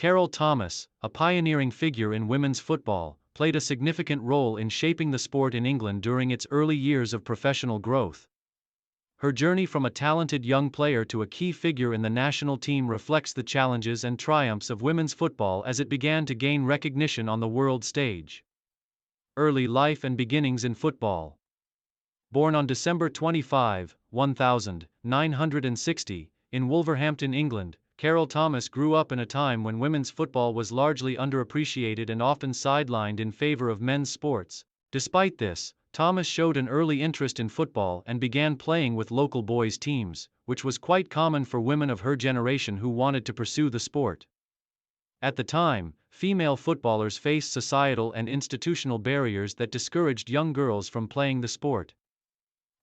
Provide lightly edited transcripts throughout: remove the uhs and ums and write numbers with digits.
Carol Thomas, a pioneering figure in women's football, played a significant role in shaping the sport in England during its early years of professional growth. Her journey from a talented young player to a key figure in the national team reflects the challenges and triumphs of women's football as it began to gain recognition on the world stage. Early life and beginnings in football. Born on December 25, 1960, in Wolverhampton, England, Carol Thomas grew up in a time when women's football was largely underappreciated and often sidelined in favor of men's sports. Despite this, Thomas showed an early interest in football and began playing with local boys' teams, which was quite common for women of her generation who wanted to pursue the sport. At the time, female footballers faced societal and institutional barriers that discouraged young girls from playing the sport.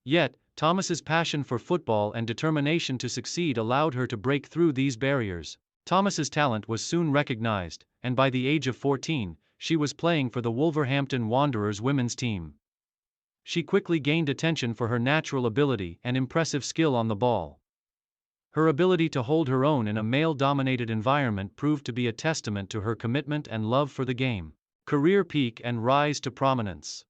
Yet, Thomas's passion for football and determination to succeed allowed her to break through these barriers. Thomas's talent was soon recognized, and by the age of 14, she was playing for the Wolverhampton Wanderers women's team. She quickly gained attention for her natural ability and impressive skill on the ball. Her ability to hold her own in a male-dominated environment proved to be a testament to her commitment and love for the game. Career peak and rise to prominence.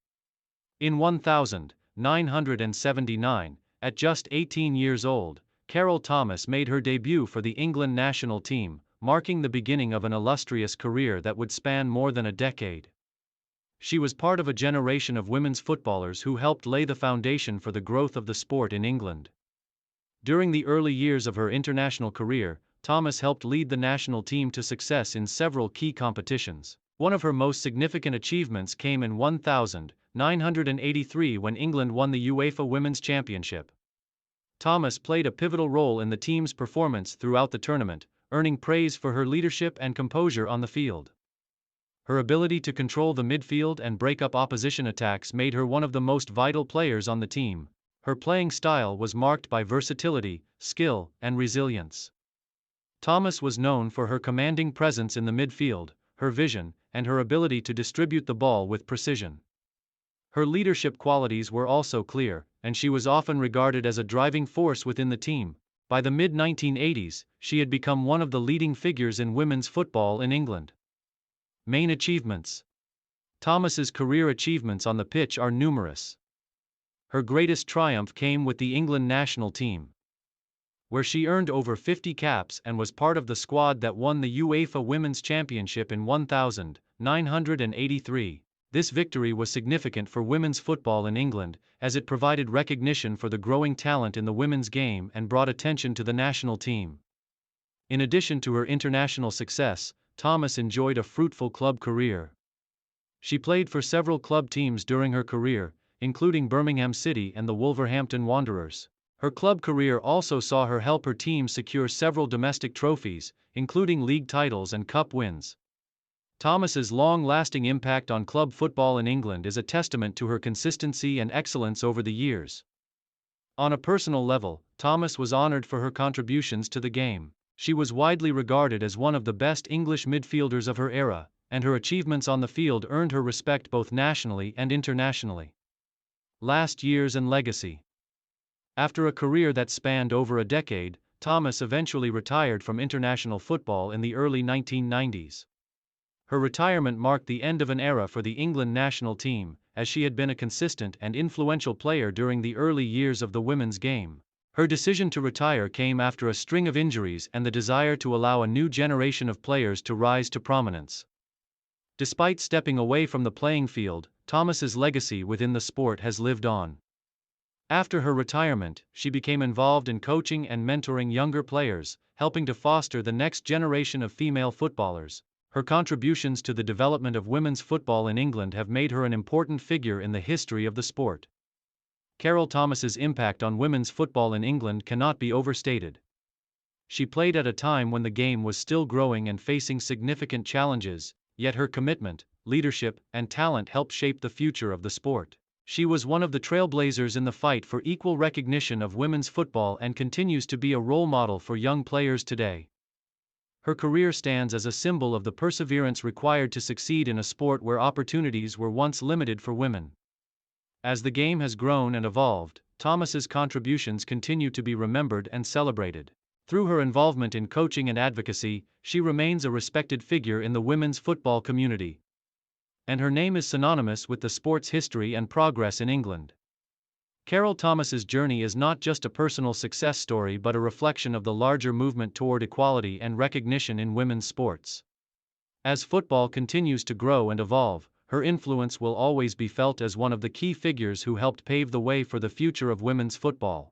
In 1979, at just 18 years old, Carol Thomas made her debut for the England national team, marking the beginning of an illustrious career that would span more than a decade. She was part of a generation of women's footballers who helped lay the foundation for the growth of the sport in England. During the early years of her international career, Thomas helped lead the national team to success in several key competitions. One of her most significant achievements came in 1983 when England won the UEFA Women's Championship. Thomas played a pivotal role in the team's performance throughout the tournament, earning praise for her leadership and composure on the field. Her ability to control the midfield and break up opposition attacks made her one of the most vital players on the team. Her playing style was marked by versatility, skill, and resilience. Thomas was known for her commanding presence in the midfield, her vision, and her ability to distribute the ball with precision. Her leadership qualities were also clear, and she was often regarded as a driving force within the team. By the mid-1980s, she had become one of the leading figures in women's football in England. Main achievements. Thomas's career achievements on the pitch are numerous. Her greatest triumph came with the England national team, where she earned over 50 caps and was part of the squad that won the UEFA Women's Championship in 1983. This victory was significant for women's football in England, as it provided recognition for the growing talent in the women's game and brought attention to the national team. In addition to her international success, Thomas enjoyed a fruitful club career. She played for several club teams during her career, including Birmingham City and the Wolverhampton Wanderers. Her club career also saw her help her team secure several domestic trophies, including league titles and cup wins. Thomas's long-lasting impact on club football in England is a testament to her consistency and excellence over the years. On a personal level, Thomas was honored for her contributions to the game. She was widely regarded as one of the best English midfielders of her era, and her achievements on the field earned her respect both nationally and internationally. Last years and legacy. After a career that spanned over a decade, Thomas eventually retired from international football in the early 1990s. Her retirement marked the end of an era for the England national team, as she had been a consistent and influential player during the early years of the women's game. Her decision to retire came after a string of injuries and the desire to allow a new generation of players to rise to prominence. Despite stepping away from the playing field, Thomas's legacy within the sport has lived on. After her retirement, she became involved in coaching and mentoring younger players, helping to foster the next generation of female footballers. Her contributions to the development of women's football in England have made her an important figure in the history of the sport. Carol Thomas's impact on women's football in England cannot be overstated. She played at a time when the game was still growing and facing significant challenges, yet her commitment, leadership, and talent helped shape the future of the sport. She was one of the trailblazers in the fight for equal recognition of women's football and continues to be a role model for young players today. Her career stands as a symbol of the perseverance required to succeed in a sport where opportunities were once limited for women. As the game has grown and evolved, Thomas's contributions continue to be remembered and celebrated. Through her involvement in coaching and advocacy, she remains a respected figure in the women's football community. And her name is synonymous with the sport's history and progress in England. Carol Thomas's journey is not just a personal success story but a reflection of the larger movement toward equality and recognition in women's sports. As football continues to grow and evolve, her influence will always be felt as one of the key figures who helped pave the way for the future of women's football.